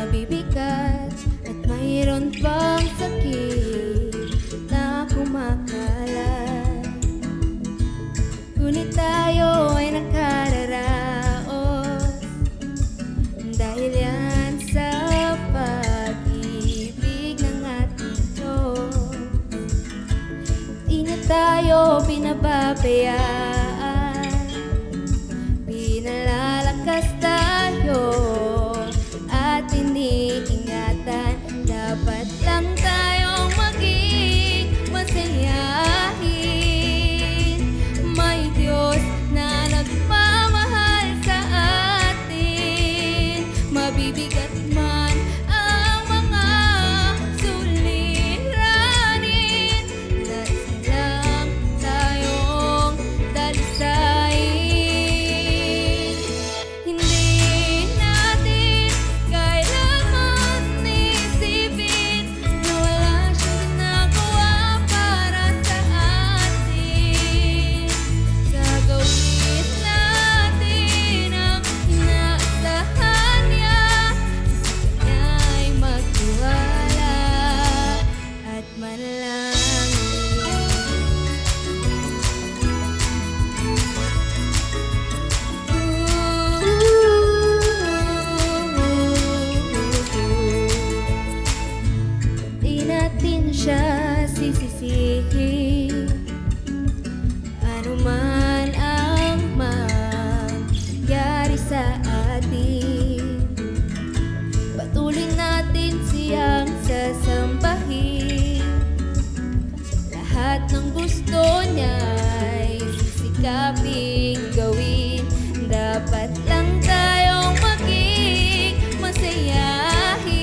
mabibigat at mayroon pang sakit na kumakalat. Ngunit tayo ay nakararaos dahil yan sa pag-ibig ng ating Diyos. Di niya tayo pinababayaan, pinalalakas tayo at iniingatan. Dapat lang tayong maging masayahin. May Diyos na nagmamahal sa atin. Mabibigat man ang mga suliranin, nais lang tayong dalisain. Hindi natin kailangan isipin na wala siyang ginagawa para sa atin. Gagawin natin ang inaasahan niya, sa kanya'y magtiwala at manalangin. Di natin siya sisisihin, ano man ang mangyari sa atin. Patuloy natin siyang sasambahin. Lahat ng gusto niya'y sisikaping gawin. Dapat lang tayong maging masayahin.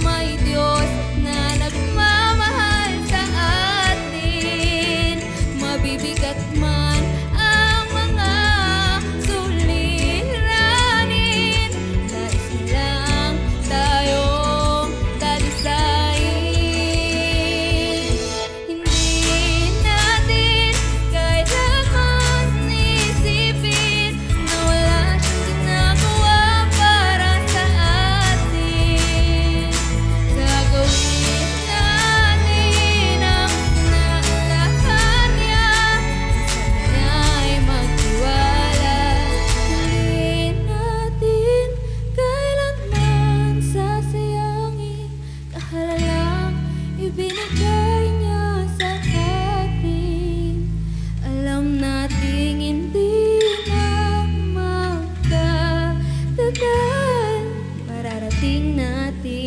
May Diyos na nagmamahal sa atin. Mabibigat man ang mga suliranin, nais lang tayong dalisain. Hindi natin kailangan isipin na wala siyang ginagawa para sa atin. Gagawin natin ang inaasahan niya, sa kanya'y magtiwala. Hindi natin kailanman sasayangin, kahalalang ibinigay niya sa atin. Alam nating hindi na magtatagal, mararating natin